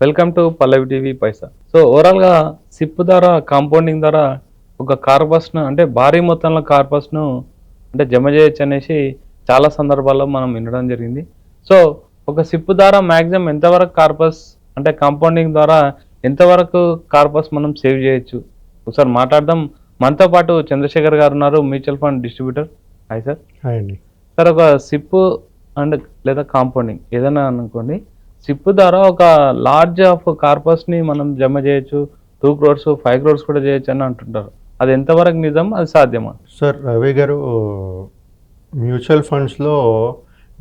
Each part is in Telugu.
Welcome to Pallavi TV Paisa. So ఓవరాల్గా సిప్ ద్వారా కాంపౌండింగ్ ద్వారా ఒక కార్పస్ను అంటే భారీ మొత్తంలో కార్పస్ను అంటే జమ చేయొచ్చు అనేసి చాలా సందర్భాల్లో మనం వినడం జరిగింది. సో ఒక సిప్ ద్వారా మ్యాక్సిమం ఎంతవరకు కార్పస్ అంటే కాంపౌండింగ్ ద్వారా ఎంతవరకు కార్పస్ మనం సేవ్ చేయొచ్చు ఒకసారి మాట్లాడదాం. మనతో పాటు చంద్రశేఖర్ గారు ఉన్నారు, mutual fund distributor. Hi sir. Hi అండి. సార్, ఒక సిప్ అండ్ లేదా కాంపౌండింగ్ ఏదైనా అనుకోండి, సిప్ ద్వారా ఒక లార్జ్ ఆఫ్ కార్పస్ని మనం జమ చేయొచ్చు, 2 crores 5 crores కూడా చేయొచ్చు అని అంటుంటారు. అది ఎంతవరకు నిజం, అది సాధ్యమా? సార్ రవి గారు, మ్యూచువల్ ఫండ్స్లో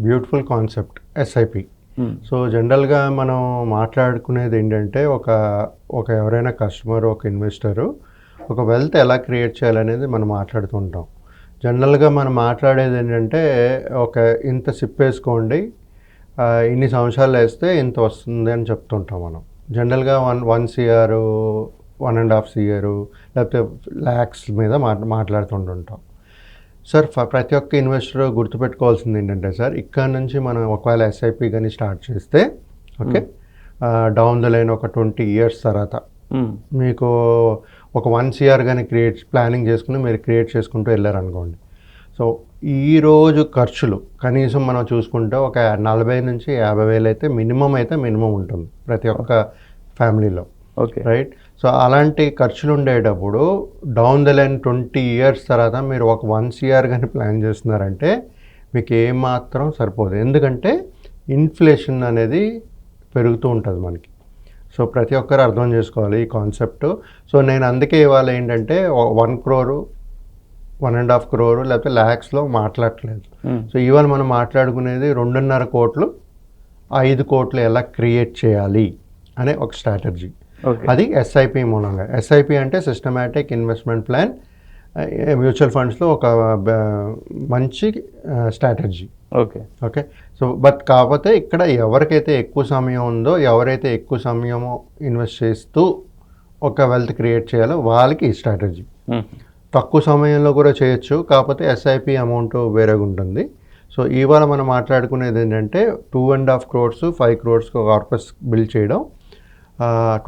బ్యూటిఫుల్ కాన్సెప్ట్ ఎస్ఐపి. సో జనరల్గా మనం మాట్లాడుకునేది ఏంటంటే ఒక ఎవరైనా కస్టమర్, ఒక ఇన్వెస్టరు ఒక వెల్త్ ఎలా క్రియేట్ చేయాలనేది మనం మాట్లాడుతుంటాం. జనరల్గా మనం మాట్లాడేది ఏంటంటే ఇంత సిప్ వేసుకోండి, ఇన్ని సంవత్సరాలు వేస్తే ఇంత వస్తుంది అని చెప్తుంటాం మనం. జనరల్గా 1 CR 1.5 CR లేకపోతే ల్యాక్స్ మీద మాట్లాడుతుంటుంటాం. సార్ ప్రతి ఒక్క ఇన్వెస్టర్ గుర్తుపెట్టుకోవాల్సింది ఏంటంటే సార్, ఇక్కడ నుంచి మనం ఒకవేళ ఎస్ఐపి కానీ స్టార్ట్ చేస్తే ఓకే, డౌన్ ద లైన్ ఒక 20 years తర్వాత మీకు ఒక 1 CR కానీ ప్లానింగ్ చేసుకుని మీరు క్రియేట్ చేసుకుంటూ వెళ్ళారనుకోండి. సో ఈరోజు ఖర్చులు కనీసం మనం చూసుకుంటే ఒక 40,000 నుంచి 50,000 అయితే మినిమం ఉంటుంది ప్రతి ఒక్క ఫ్యామిలీలో. Okay, right. సో అలాంటి ఖర్చులు ఉండేటప్పుడు డౌన్ ద లైన్ 20 years తర్వాత మీరు ఒక 1 CR కానీ ప్లాన్ చేస్తున్నారంటే మీకు ఏమాత్రం సరిపోదు. ఎందుకంటే ఇన్ఫ్లేషన్ అనేది పెరుగుతూ ఉంటుంది మనకి. సో ప్రతి ఒక్కరు అర్థం చేసుకోవాలి ఈ కాన్సెప్ట్. సో నేను అందుకే ఇవాళ ఏంటంటే 1 crore 1.5 crore లేకపోతే ల్యాక్స్లో మాట్లాడట్లేదు. సో ఇవాళ మనం మాట్లాడుకునేది 2.5 కోట్లు 5 కోట్లు ఎలా క్రియేట్ చేయాలి అనే ఒక స్ట్రాటజీ. అది ఎస్ఐపి మూలంగా. ఎస్ఐపి అంటే సిస్టమాటిక్ ఇన్వెస్ట్మెంట్ ప్లాన్, మ్యూచువల్ ఫండ్స్లో ఒక మంచి స్ట్రాటజీ. ఓకే. సో కాకపోతే ఇక్కడ ఎవరికైతే ఎక్కువ సమయం ఉందో, ఎవరైతే ఎక్కువ సమయము ఇన్వెస్ట్ చేస్తూ ఒక వెల్త్ క్రియేట్ చేయాలో వాళ్ళకి ఈ స్ట్రాటజీ. తక్కువ సమయంలో కూడా చేయొచ్చు, కాకపోతే ఎస్ఐపి అమౌంట్ వేరేగా ఉంటుంది. సో ఇవాళ మనం మాట్లాడుకునేది ఏంటంటే 2.5 crores 5 crores కార్పస్ బిల్డ్ చేయడం,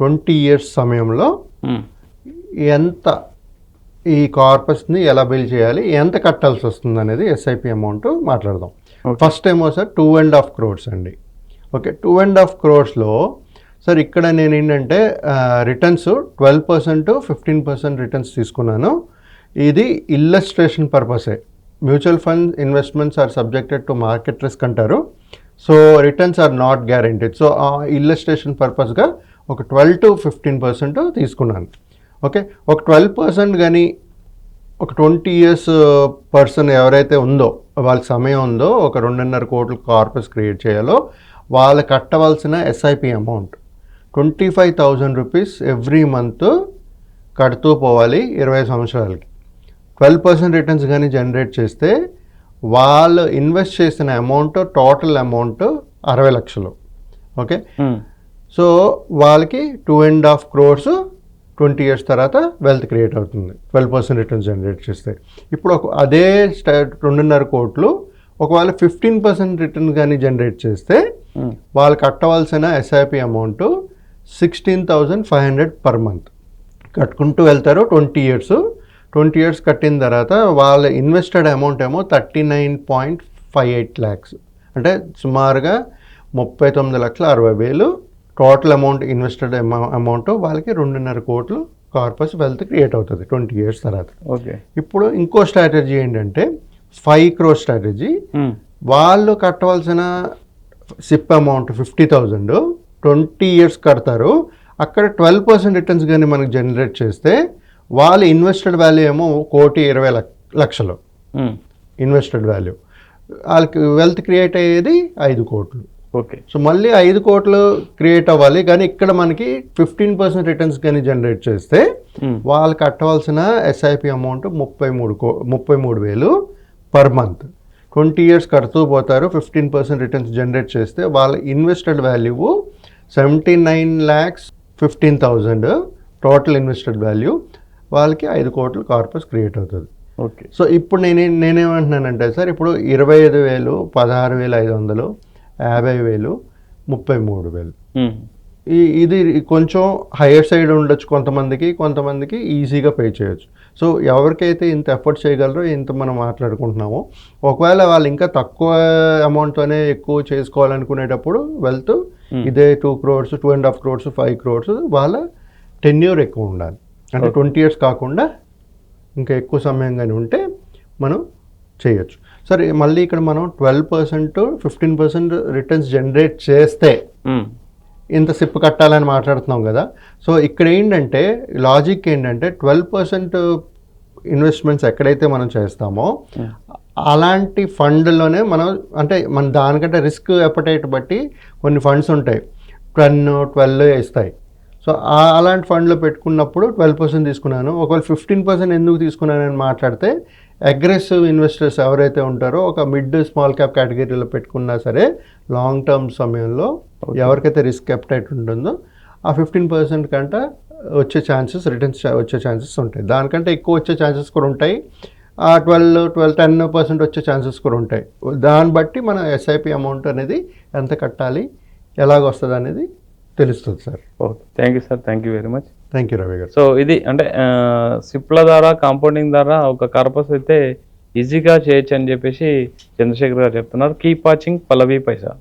20 years సమయంలో ఎంత ఈ కార్పస్ని ఎలా బిల్డ్ చేయాలి, ఎంత కట్టాల్సి వస్తుంది అనేది ఎస్ఐపి అమౌంట్ మాట్లాడదాం. ఫస్ట్ ఏమో సార్ 2.5 crores అండి. ఓకే, 2.5 crores సార్ ఇక్కడ నేను ఏంటంటే రిటర్న్స్ 12% 15% రిటర్న్స్ తీసుకున్నాను. ఇది ఇల్లస్ట్రేషన్ పర్పసే. Mutual fund investments are subjected to market risk అంటారు. So returns are not guaranteed. So ఆ ఇల్లస్ట్రేషన్ పర్పస్గా ఒక 12 to 15% తీసుకున్నాను. ఓకే, ఒక 12% కానీ ఒక 20 years పర్సన్ ఎవరైతే ఉందో, వాళ్ళకి సమయం ఉందో, ఒక 2.5 కోట్ల కార్పస్ క్రియేట్ చేయాలో వాళ్ళు కట్టవలసిన SIP amount 25,000 rupees every month కడుతూ పోవాలి 20 సంవత్సరాలకి. 12% రిటర్న్స్ కానీ జనరేట్ చేస్తే వాళ్ళు ఇన్వెస్ట్ చేసిన అమౌంట్ టోటల్ అమౌంట్ 60 లక్షలు. ఓకే, సో వాళ్ళకి 2.5 crores 20 years తర్వాత వెల్త్ క్రియేట్ అవుతుంది 12% రిటర్న్స్ జనరేట్ చేస్తే. ఇప్పుడు అదే 2.5 కోట్లు ఒకవేళ 15% రిటర్న్ కానీ జనరేట్ చేస్తే వాళ్ళు కట్టవలసిన ఎస్ఐపి అమౌంట్ 16,500 per month కట్టుకుంటూ వెళ్తారు 20 years. 20 years కట్టిన తర్వాత వాళ్ళ ఇన్వెస్టెడ్ అమౌంట్ ఏమో 39.58 lakhs, అంటే సుమారుగా 39,60,000 టోటల్ అమౌంట్ ఇన్వెస్టెడ్ అమౌంట్ వాళ్ళకి 2.5 కోట్లు కార్పస్ వెల్త్ క్రియేట్ అవుతుంది 20 years తర్వాత. ఓకే, ఇప్పుడు ఇంకో స్ట్రాటజీ ఏంటంటే 5 crores స్ట్రాటజీ. వాళ్ళు కట్టవలసిన సిప్ అమౌంట్ 50,000 20 years కడతారు. అక్కడ 12% రిటర్న్స్ కానీ మనకు జనరేట్ చేస్తే వాళ్ళ ఇన్వెస్టెడ్ వాల్యూ ఏమో 1,20,00,000 ఇన్వెస్టెడ్ వాల్యూ. వాళ్ళకి వెల్త్ క్రియేట్ అయ్యేది 5 కోట్లు. ఓకే, సో మళ్ళీ 5 కోట్లు క్రియేట్ అవ్వాలి, కానీ ఇక్కడ మనకి 15% రిటర్న్స్ కానీ జనరేట్ చేస్తే వాళ్ళు కట్టవలసిన SIP amount 33,000 per month. 20 years కడుతూ పోతారు. 15% రిటర్న్స్ జనరేట్ చేస్తే వాళ్ళ invested value 79,15,000 total invested value. వాళ్ళకి 5 కోట్ల కార్పస్ క్రియేట్ అవుతుంది. ఓకే, సో ఇప్పుడు నేనేమంటున్నానంటే సార్, ఇప్పుడు 25,000 16,500 50,000 33,000 ఇది కొంచెం హయ్యర్ సైడ్ ఉండొచ్చు కొంతమందికి ఈజీగా పే చేయొచ్చు. సో ఎవరికైతే ఇంత ఎఫర్ట్ చేయగలరో ఇంత మనం మాట్లాడుకుంటున్నామో, ఒకవేళ వాళ్ళు ఇంకా తక్కువ అమౌంట్తోనే ఎక్కువ చేసుకోవాలనుకునేటప్పుడు వెళ్తూ ఇదే 2 crores 2.5 crores 5 crores వాళ్ళ టెన్యూర్ ఎక్కువ ఉండాలి. అంటే 20 years కాకుండా ఇంకా ఎక్కువ సమయం కానీ ఉంటే మనం చేయొచ్చు. సరే, మళ్ళీ ఇక్కడ మనం 12% 15% రిటర్న్స్ జనరేట్ చేస్తే ఇంత సిప్ కట్టాలని మాట్లాడుతున్నాం కదా. సో ఇక్కడ ఏంటంటే లాజిక్ ఏంటంటే 12% ఇన్వెస్ట్మెంట్స్ ఎక్కడైతే మనం చేస్తామో అలాంటి ఫండ్లోనే మనం, అంటే మన దానికంటే రిస్క్ ఎపటైట్ బట్టి కొన్ని ఫండ్స్ ఉంటాయి 10-12 ఇస్తాయి. సో అలాంటి ఫండ్లో పెట్టుకున్నప్పుడు 12% తీసుకున్నాను. ఒకవేళ 15% ఎందుకు తీసుకున్నానని మాట్లాడితే అగ్రెసివ్ ఇన్వెస్టర్స్ ఎవరైతే ఉంటారో ఒక మిడ్ స్మాల్ క్యాప్ కేటగిరీలో పెట్టుకున్నా సరే లాంగ్ టర్మ్ సమయంలో ఎవరికైతే రిస్క్ ఎపటైట్ ఉంటుందో ఆ 15% కంటే వచ్చే ఛాన్సెస్, రిటర్న్స్ వచ్చే ఛాన్సెస్ ఉంటాయి. దానికంటే ఎక్కువ వచ్చే ఛాన్సెస్ కూడా ఉంటాయి. 10% వచ్చే ఛాన్సెస్ కూడా ఉంటాయి. దాన్ని బట్టి మన ఎస్ఐపి అమౌంట్ అనేది ఎంత కట్టాలి, ఎలాగొస్తుంది అనేది తెలుస్తుంది sir. Okay, thank you sir, thank you very much. Thank you Ravi గారు. సో ఇది అంటే సిప్ల ద్వారా, కాంపౌండింగ్ ద్వారా ఒక కార్పస్ అయితే ఈజీగా చేయొచ్చు అని చెప్పేసి చంద్రశేఖర్ గారు చెప్తున్నారు. కీప్ వాచింగ్ పల్లవి పైసా.